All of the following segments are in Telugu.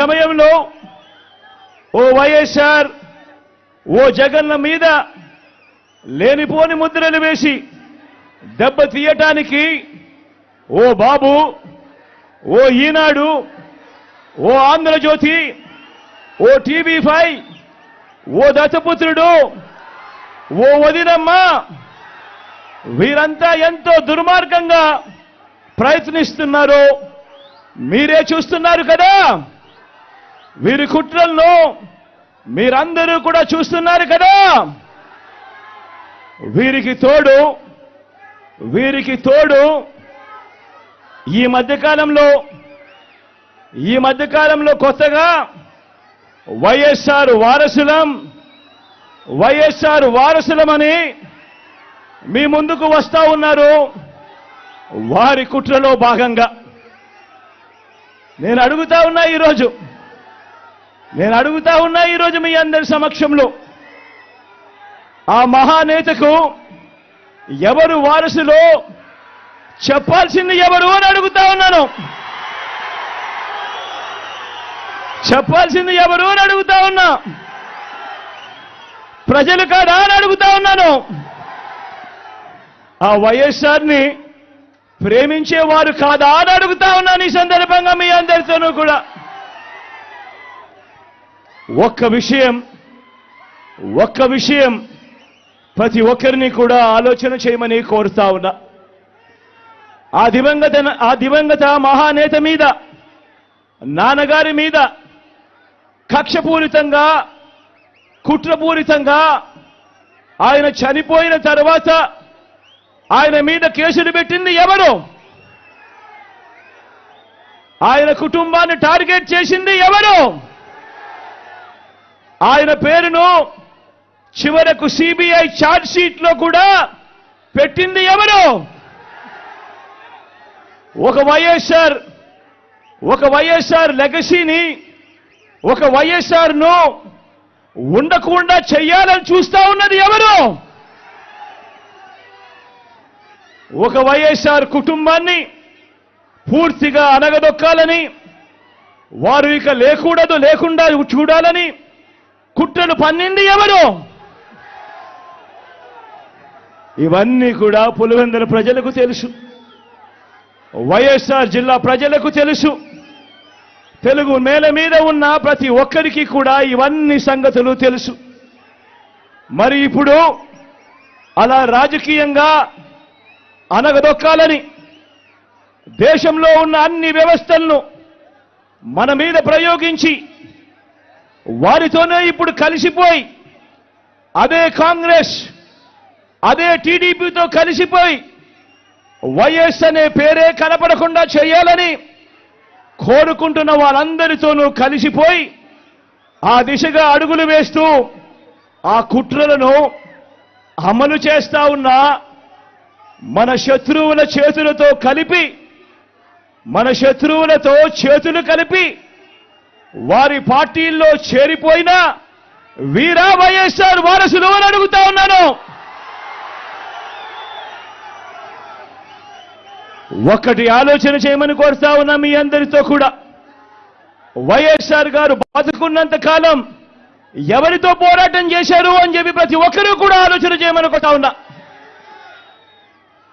సమయంలో ఓ వైఎస్ఆర్ ఓ జగన్ల మీద లేనిపోని ముద్రలు వేసి దెబ్బ తీయటానికి ఓ బాబు, ఓ ఈనాడు, ఓ ఆంధ్రజ్యోతి, ఓ టీవీ5, ఓ దత్తపుత్రుడు, ఓ వదినమ్మ, వీరంతా ఎంతో దుర్మార్గంగా ప్రయత్నిస్తున్నారో మీరే చూస్తున్నారు కదా. వీరి కుట్రలను మీరందరూ కూడా చూస్తున్నారు కదా. వీరికి తోడు ఈ మధ్యకాలంలో కొత్తగా వైఎస్ఆర్ వారసులమని మీ ముందుకు వస్తా ఉన్నారు. వారి కుట్రలో భాగంగా నేను అడుగుతా ఉన్నా ఈరోజు మీ అందరి సమక్షంలో, ఆ మహానేతకు ఎవరు వారసులో చెప్పాల్సింది ఎవరు అని అడుగుతా ఉన్నాను. చెప్పాల్సింది ఎవరు అని అడుగుతా ఉన్నా. ప్రజలు కాదా అని అడుగుతా ఉన్నాను. ఆ వైఎస్ఆర్ని ప్రేమించేవారు కాదా అని అడుగుతా ఉన్నాను. ఈ సందర్భంగా మీ అందరితోనూ కూడా ఒక్క విషయం ప్రతి ఒక్కరిని కూడా ఆలోచన చేయమని కోరుతా ఉన్నా. ఆ దివంగత మహానేత మీద, నాన్నగారి మీద కక్షపూరితంగా, కుట్రపూరితంగా ఆయన చనిపోయిన తర్వాత ఆయన మీద కేసులు పెట్టింది ఎవరు? ఆయన కుటుంబాన్ని టార్గెట్ చేసింది ఎవరు? ఆయన పేరును చివరకు సిబిఐ ఛార్జ్ షీట్ లో కూడా పెట్టింది ఎవరు? ఒక వైఎస్ఆర్ లెగసీని, ఒక వైఎస్ఆర్ ను ఉండకుండా చెయ్యాలని చూస్తా ఉన్నది ఎవరు? ఒక వైఎస్ఆర్ కుటుంబాన్ని పూర్తిగా అనగదొక్కాలని, వారు ఇక లేకుండా చూడాలని కుట్రలు పన్నింది ఎవరు? ఇవన్నీ కూడా పులివెందుల ప్రజలకు తెలుసు, వైఎస్ఆర్ జిల్లా ప్రజలకు తెలుసు. తెలుగు నేల మీద ఉన్న ప్రతి ఒక్కరికి కూడా ఇవన్నీ సంగతులు తెలుసు. మరి ఇప్పుడు అలా రాజకీయంగా అనగదొక్కాలని దేశంలో ఉన్న అన్ని వ్యవస్థలను మన మీద ప్రయోగించి వారితోనే ఇప్పుడు కలిసిపోయి, అదే కాంగ్రెస్, అదే టీడీపీతో కలిసిపోయి వైఎస్ అనే పేరే కనపడకుండా చేయాలని కోరుకుంటున్న వాళ్ళందరితోనూ కలిసిపోయి ఆ దిశగా అడుగులు వేస్తూ ఆ కుట్రలను అమలు చేస్తా ఉన్న మన శత్రువుల చేతులతో చేతులు కలిపి వారి పార్టీల్లో చేరిపోయిన వీరా వైఎస్ఆర్ వారసులు అని అడుగుతా ఉన్నాను. ఒక్కటి ఆలోచన చేయమని కోరుతా ఉన్నా మీ అందరితో కూడా. వైఎస్ఆర్ గారు బతుకున్నంత కాలం ఎవరితో పోరాటం చేశారు అని చెప్పి ప్రతి ఒక్కరూ కూడా ఆలోచన చేయమని కోరుతా ఉన్నా.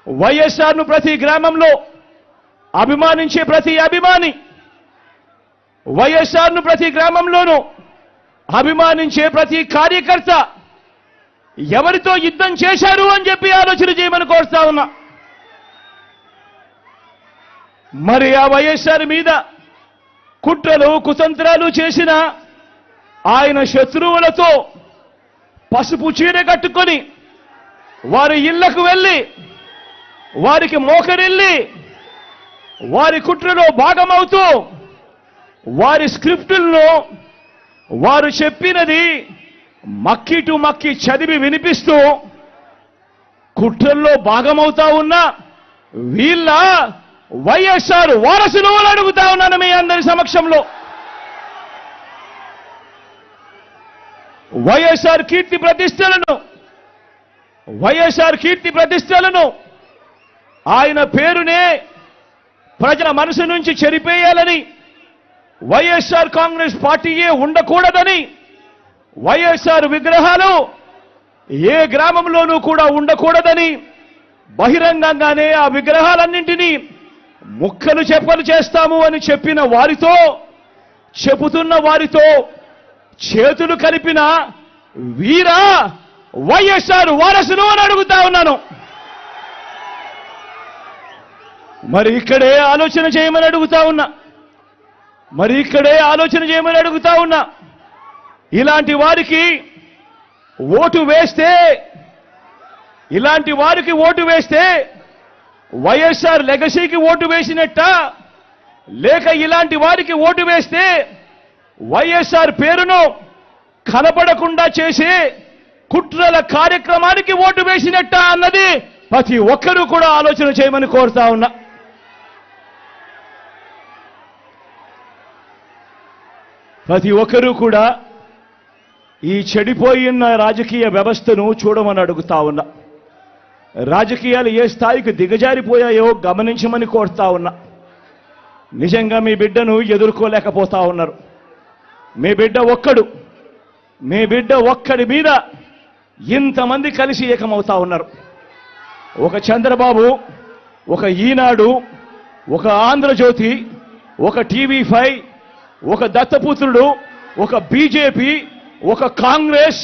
వైఎస్ఆర్ను ప్రతి గ్రామంలో అభిమానించే ప్రతి అభిమాని, వైఎస్ఆర్ను ప్రతి గ్రామంలోనూ అభిమానించే ప్రతి కార్యకర్త ఎవరితో యుద్ధం చేశారు అని చెప్పి ఆలోచన చేయమని కోరుతా ఉన్నా. మరి ఆ వైఎస్ఆర్ మీద కుట్రలు, కుతంత్రాలు చేసిన ఆయన శత్రువులతో పసుపు చీర కట్టుకొని వారి ఇళ్లకు వెళ్ళి వారికి మోకరిల్లి వారి కుట్రలో భాగమవుతూ వారి స్క్రిప్టులను వారు చెప్పినది మక్కి చదివి వినిపిస్తూ కుట్రల్లో భాగమవుతా ఉన్న వీళ్ళ వైఎస్ఆర్ వారసులు అని అడుగుతా ఉన్నాను మీ అందరి సమక్షంలో. వైఎస్ఆర్ కీర్తి ప్రతిష్టలను ఆయన పేరునే ప్రజల మనసు నుంచి చెరిపేయాలని వైఎస్ఆర్ కాంగ్రెస్ పార్టీయే ఉండకూడదని, వైఎస్ఆర్ విగ్రహాలు ఏ గ్రామంలోనూ కూడా ఉండకూడదని బహిరంగంగానే ఆ విగ్రహాలన్నింటినీ ముక్కలు చెప్పలు చేస్తాము అని చెప్పిన వారితో, చెబుతున్న వారితో చేతులు కలిపిన వీరా వైఎస్ఆర్ వారసులు అని అడుగుతా ఉన్నాను. మరి ఇక్కడే ఆలోచన చేయమని అడుగుతా ఉన్నా. ఇలాంటి వారికి ఓటు వేస్తే వైఎస్ఆర్ లెగసీకి ఓటు వేసినట్ట, లేక ఇలాంటి వారికి ఓటు వేస్తే వైఎస్ఆర్ పేరును కనపడకుండా చేసే కుట్రల కార్యక్రమానికి ఓటు వేసినట్ట అన్నది ప్రతి ఒక్కరూ కూడా ఆలోచన చేయమని కోరుతా ఉన్నా. ప్రతి ఒక్కరూ కూడా ఈ చెడిపోయిన రాజకీయ వ్యవస్థను చూడమని అడుగుతా ఉన్నా. రాజకీయాలు ఏ స్థాయికి దిగజారిపోయాయో గమనించమని కోరుతా ఉన్నా. నిజంగా మీ బిడ్డను ఎదుర్కోలేకపోతా ఉన్నారు. మీ బిడ్డ ఒక్కడి మీద ఇంతమంది కలిసి ఏకమవుతా ఉన్నారు. ఒక చంద్రబాబు, ఒక ఈనాడు, ఒక ఆంధ్రజ్యోతి, ఒక టీవీ5, ఒక దత్తపుత్రుడు, ఒక బీజేపీ, ఒక కాంగ్రెస్,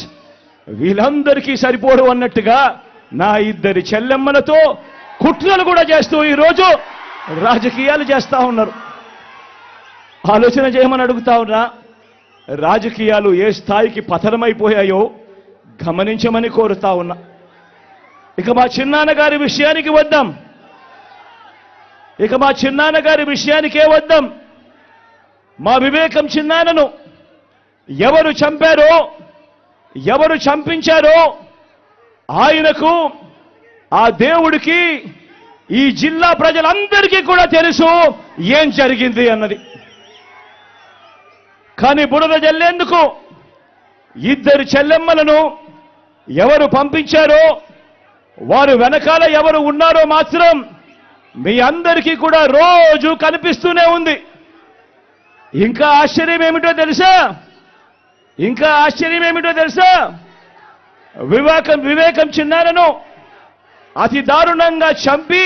వీళ్ళందరికీ సరిపోరు అన్నట్టుగా నా ఇద్దరి చెల్లెమ్మలతో కుట్రలు కూడా చేస్తూ ఈరోజు రాజకీయాలు చేస్తా ఉన్నారు. ఆలోచన చేయమని అడుగుతా ఉన్నా. రాజకీయాలు ఏ స్థాయికి పతనమైపోయాయో గమనించమని కోరుతా ఉన్నా. ఇక మా చిన్నాన్నగారి విషయానికే వద్దాం. మా వివేకం చిన్నాన్నను ఎవరు చంపారో, ఎవరు చంపించారో ఆయనకు, ఆ దేవుడికి, ఈ జిల్లా ప్రజలందరికీ కూడా తెలుసు ఏం జరిగింది అన్నది. కానీ బురద జల్లేందుకు ఇద్దరు చెల్లెమ్మలను ఎవరు పంపించారో, వారు వెనకాల ఎవరు ఉన్నారో మాత్రం మీ అందరికీ కూడా రోజు కనిపిస్తూనే ఉంది. ఇంకా ఆశ్చర్యం ఏమిటో తెలుసా? వివేకం చిన్నారను అతి దారుణంగా చంపి,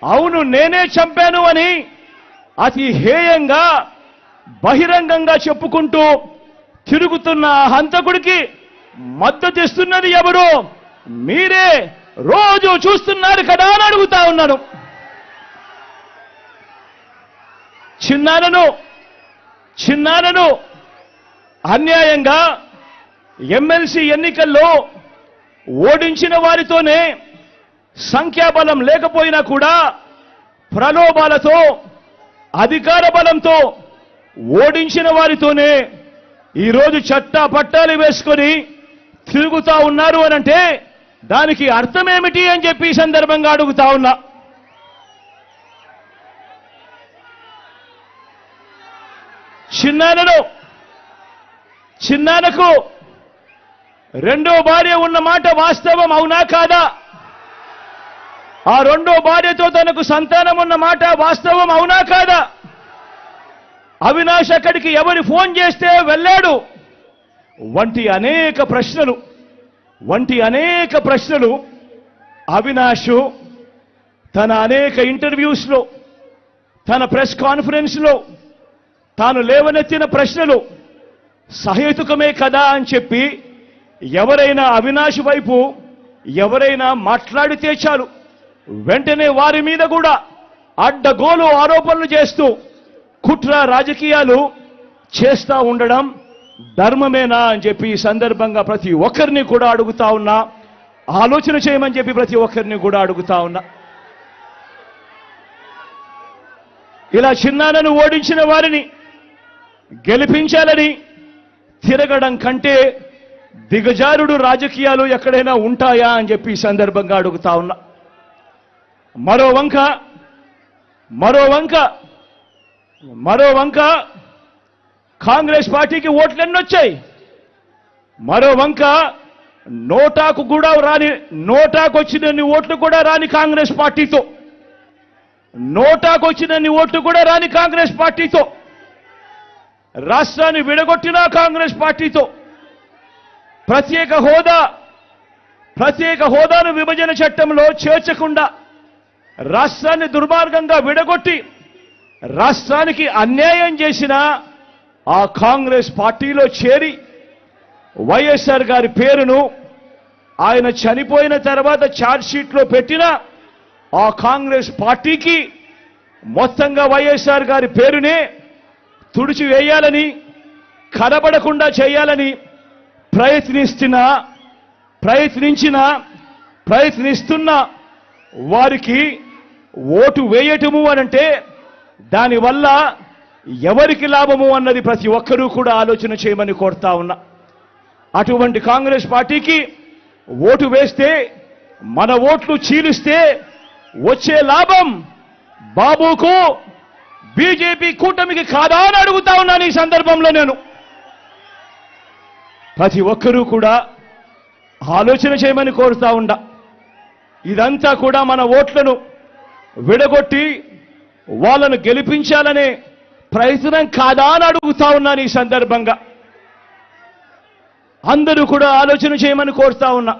అవును నేనే చంపాను అని అతి హేయంగా బహిరంగంగా చెప్పుకుంటూ తిరుగుతున్న హంతకుడికి మద్దతు ఇస్తున్నది ఎవరు? మీరే రోజు చూస్తున్నారు కదా అని అడుగుతా ఉన్నాను. చిన్నారను అన్యాయంగా ఎమ్మెల్సీ ఎన్నికల్లో ఓడించిన వారితోనే, సంఖ్యాబలం లేకపోయినా కూడా ప్రలోభాలతో, అధికార బలంతో ఓడించిన వారితోనే ఈరోజు చట్టా పట్టాలు వేసుకొని తిరుగుతా ఉన్నారు అనంటే దానికి అర్థమేమిటి అని చెప్పి ఈ సందర్భంగా అడుగుతా ఉన్నా. చిన్నానకు రెండో భార్య ఉన్న మాట వాస్తవం అవునా కాదా? ఆ రెండో భార్యతో తనకు సంతానం ఉన్న మాట వాస్తవం అవునా కాదా? అవినాష్ అక్కడికి ఎవరు ఫోన్ చేస్తే వెళ్ళాడు వంటి అనేక ప్రశ్నలు అవినాష్ తన అనేక ఇంటర్వ్యూస్లో, తన ప్రెస్ కాన్ఫరెన్స్లో తాను లేవనెత్తిన ప్రశ్నలు సహేతుకమే కదా అని చెప్పి ఎవరైనా అవినాష్ వైపు ఎవరైనా మాట్లాడితే చాలు వెంటనే వారి మీద కూడా అడ్డగోలు ఆరోపణలు చేస్తూ కుట్ర రాజకీయాలు చేస్తా ఉండడం ధర్మమేనా అని చెప్పి ఈ సందర్భంగా ప్రతి ఒక్కరిని కూడా అడుగుతా ఉన్నా. ఆలోచన చేయమని చెప్పి ప్రతి ఒక్కరిని కూడా అడుగుతా ఉన్నా. ఇలా చిన్నాన్నను ఓడించిన వారిని గెలిపించాలని తిరగడం కంటే దిగజారుడు రాజకీయాలు ఎక్కడైనా ఉంటాయా అని చెప్పి ఈ సందర్భంగా అడుగుతా ఉన్నా. మరో వంక కాంగ్రెస్ పార్టీకి ఓట్లు ఎన్నొచ్చాయి. మరో వంక నోటాకు వచ్చినన్ని ఓట్లు కూడా రాని కాంగ్రెస్ పార్టీతో రాష్ట్రాన్ని విడగొట్టిన కాంగ్రెస్ పార్టీతో ప్రత్యేక హోదాను విభజన చట్టంలో చేర్చకుండా రాష్ట్రాన్ని దుర్మార్గంగా విడగొట్టి రాష్ట్రానికి అన్యాయం చేసిన ఆ కాంగ్రెస్ పార్టీలో చేరి వైఎస్ఆర్ గారి పేరును ఆయన చనిపోయిన తర్వాత ఛార్జ్ షీట్లో పెట్టిన ఆ కాంగ్రెస్ పార్టీకి మొత్తంగా వైఎస్ఆర్ గారి పేరునే తుడిచివేయాలని కనబడకుండా చేయాలని ప్రయత్నిస్తున్న వారికి ఓటు వేయటము అనంటే దానివల్ల ఎవరికి లాభము అన్నది ప్రతి ఒక్కరూ కూడా ఆలోచన చేయమని కోరుతా ఉన్నా. అటువంటి కాంగ్రెస్ పార్టీకి ఓటు వేస్తే మన ఓట్లు చీలిస్తే వచ్చే లాభం బాబుకు బీజేపీ కూటమికి కాదా అని అడుగుతా ఉన్నాను. ఈ సందర్భంలో నేను ప్రతి ఒక్కరూ కూడా ఆలోచన చేయమని కోరుతా ఉండా. ఇదంతా కూడా మన ఓట్లను విడగొట్టి వాళ్ళను గెలిపించాలనే ప్రయత్నం కాదా అని అడుగుతా ఉన్నాను. ఈ సందర్భంగా అందరూ కూడా ఆలోచన చేయమని కోరుతా ఉన్నా.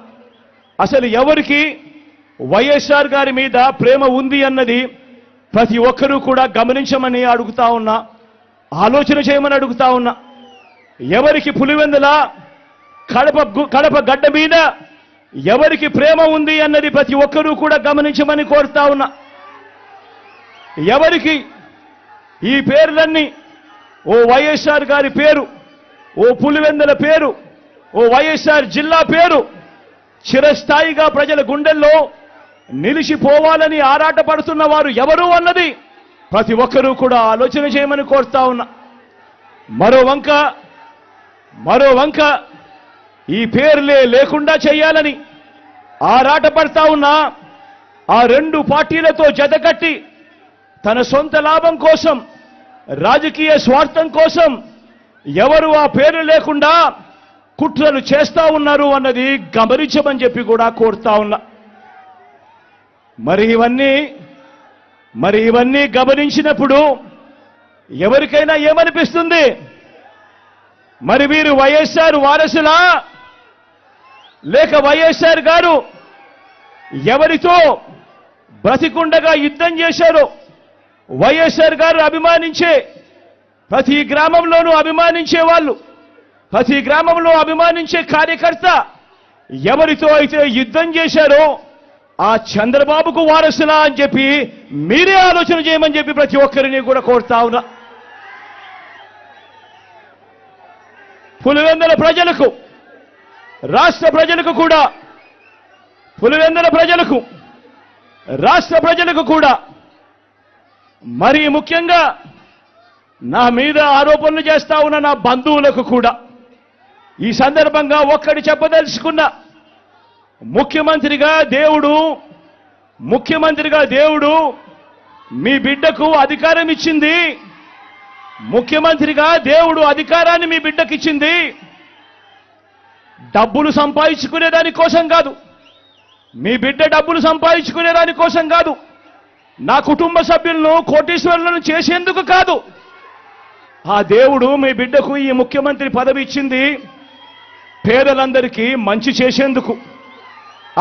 అసలు ఎవరికి వైఎస్ఆర్ గారి మీద ప్రేమ ఉంది అన్నది ప్రతి ఒక్కరూ కూడా గమనించమని అడుగుతా ఉన్నా, ఆలోచన చేయమని అడుగుతా ఉన్నా. ఎవరికి పులివెందుల కడప గడ్డ మీద ఎవరికి ప్రేమ ఉంది అన్నది ప్రతి ఒక్కరూ కూడా గమనించమని కోరుతా ఉన్నా. ఎవరికి ఈ పేర్లన్నీ ఓ వైఎస్ఆర్ గారి పేరు, ఓ పులివెందుల పేరు, ఓ వైఎస్ఆర్ జిల్లా పేరు చిరస్థాయిగా ప్రజల గుండెల్లో నిలిచిపోవాలని ఆరాటపడుతున్న వారు ఎవరు అన్నది ప్రతి ఒక్కరూ కూడా ఆలోచన చేయమని కోరుతా ఉన్నా. మరో వంక ఈ పేర్లే లేకుండా చేయాలని ఆరాటపడతా ఉన్నా ఆ రెండు పార్టీలతో జతకట్టి తన సొంత లాభం కోసం, రాజకీయ స్వార్థం కోసం ఎవరు ఆ పేరు లేకుండా కుట్రలు చేస్తా ఉన్నారు అన్నది గమనించమని చెప్పి కూడా కోరుతా ఉన్నా. మరి ఇవన్నీ గమనించినప్పుడు ఎవరికైనా ఏమనిపిస్తుంది? మరి వీరు వైఎస్ఆర్ వారసులా, లేక వైఎస్ఆర్ గారు ఎవరితో బ్రతికుండగా యుద్ధం చేశారో, వైఎస్ఆర్ గారు అభిమానించే ప్రతి గ్రామంలోనూ అభిమానించే వాళ్ళు, ప్రతి గ్రామంలో అభిమానించే కార్యకర్త ఎవరితో అయితే యుద్ధం చేశారో ఆ చంద్రబాబుకు వారసులా అని చెప్పి మీరే ఆలోచన చేయమని చెప్పి ప్రతి ఒక్కరిని కూడా కోరుతా ఉన్నా. పులివెందుల ప్రజలకు, రాష్ట్ర ప్రజలకు కూడా, పులివెందుల ప్రజలకు, రాష్ట్ర ప్రజలకు కూడా, మరీ ముఖ్యంగా నా మీద ఆరోపణలు చేస్తా ఉన్న నా బంధువులకు కూడా ఈ సందర్భంగా ఒక్కటి చెప్పదలుచుకున్నా. ముఖ్యమంత్రిగా దేవుడు మీ బిడ్డకు అధికారం ఇచ్చింది. ముఖ్యమంత్రిగా దేవుడు అధికారాన్ని మీ బిడ్డకిచ్చింది డబ్బులు సంపాదించుకునే దానికోసం కాదు, మీ బిడ్డ డబ్బులు సంపాదించుకునే దానికోసం కాదు, నా కుటుంబ సభ్యులను కోటీశ్వరులను చేసేందుకు కాదు. ఆ దేవుడు మీ బిడ్డకు ఈ ముఖ్యమంత్రి పదవి ఇచ్చింది పేదలందరికీ మంచి చేసేందుకు,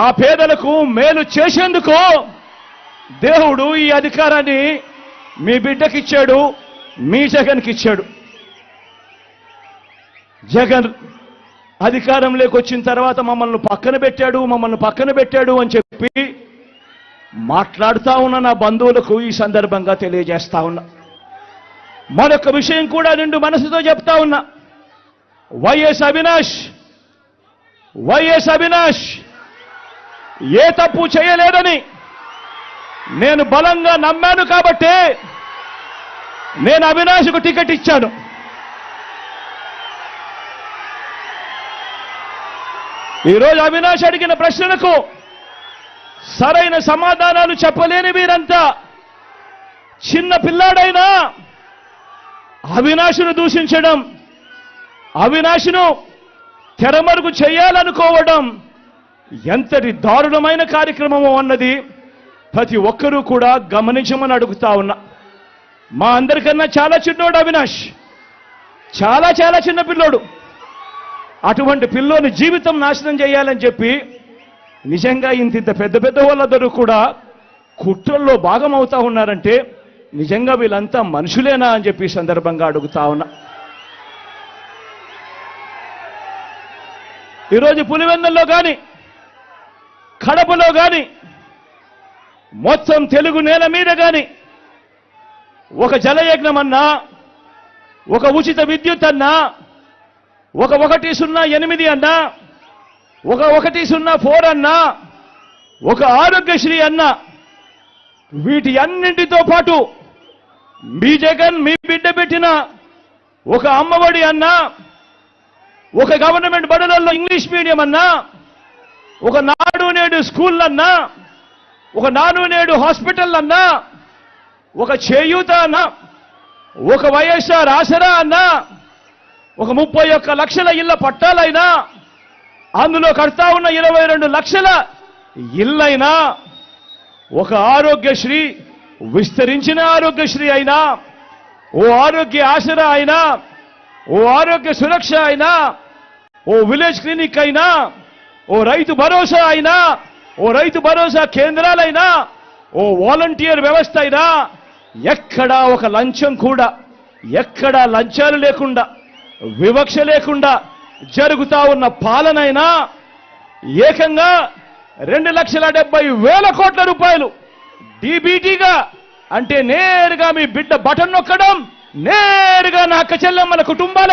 ఆ పేదలకు మేలు చేసేందుకు దేవుడు ఈ అధికారాన్ని మీ బిడ్డకిచ్చాడు, మీ జగన్కి ఇచ్చాడు. జగన్ అధికారంలోకి వచ్చిన తర్వాత మమ్మల్ని పక్కన పెట్టాడు అని చెప్పి మాట్లాడుతా ఉన్న నా బంధువులకు ఈ సందర్భంగా తెలియజేస్తా ఉన్నా. మరొక విషయం కూడా నిండు మనసుతో చెప్తా ఉన్నా. వైఎస్ అవినాష్ ఏ తప్పు చేయలేదని నేను బలంగా నమ్మాను కాబట్టే నేను అవినాష్కు టికెట్ ఇచ్చాను. ఈరోజు అవినాష్ అడిగిన ప్రశ్నలకు సరైన సమాధానాలు చెప్పలేని వీరంతా చిన్న పిల్లాడైనా అవినాష్ను దూషించడం, అవినాష్ను తెరమరుగు చేయాలనుకోవడం ఎంతటి దారుణమైన కార్యక్రమమో అన్నది ప్రతి ఒక్కరూ కూడా గమనించమని అడుగుతా ఉన్నా. మా అందరికన్నా చాలా చిన్నోడు అవినాష్, చాలా చాలా చిన్న పిల్లోడు. అటువంటి పిల్లోని జీవితం నాశనం చేయాలని చెప్పి నిజంగా ఇంత పెద్ద పెద్ద వాళ్ళందరూ కూడా కుట్రల్లో భాగమవుతా ఉన్నారంటే నిజంగా వీళ్ళంతా మనుషులేనా అని చెప్పి సందర్భంగా అడుగుతా ఉన్నా. ఈరోజు పులివెందుల్లో కానీ కడపలో కానీ మొత్తం తెలుగు నేల మీద కానీ ఒక జలయజ్ఞం అన్నా, ఒక ఉచిత విద్యుత్ అన్నా, ఒక 108 అన్నా, ఒక 104 అన్నా, ఒక ఆరోగ్యశ్రీ అన్నా, వీటి అన్నింటితో పాటు మీ జగన్ మీ బిడ్డ పెట్టిన ఒక అమ్మఒడి అన్నా, ఒక గవర్నమెంట్ బడులలో ఇంగ్లీష్ మీడియం అన్నా, ఒక నాడు నేడు స్కూల్ అన్నా, ఒక నాడు నేడు హాస్పిటల్ అన్నా, ఒక చేయూత అన్నా, ఒక వైఎస్ఆర్ ఆసరా అన్నా, ఒక 31 లక్షల ఇళ్ల పట్టాలైనా, అందులో కడతా ఉన్న 22 లక్షల ఇళ్లైనా, ఒక ఆరోగ్యశ్రీ విస్తరించిన ఆరోగ్యశ్రీ అయినా, ఓ ఆరోగ్య ఆసరా అయినా, ఓ ఆరోగ్య సురక్ష అయినా, ఓ విలేజ్ క్లినిక్ అయినా, ఓ రైతు భరోసా అయినా, ఓ రైతు భరోసా కేంద్రాలైనా, ఓ వాలంటీర్ వ్యవస్థ అయినా, ఎక్కడా ఒక లంచం కూడా, ఎక్కడా లంచాలు లేకుండా, వివక్ష లేకుండా జరుగుతా ఉన్న పాలనైనా ఏకంగా 2,70,000 కోట్ల రూపాయలు డీబీటీగా, అంటే నేరుగా మీ బిడ్డ బటన్ నొక్కడం, నేరుగా నా అక్క చెల్లెమ్మల కుటుంబాల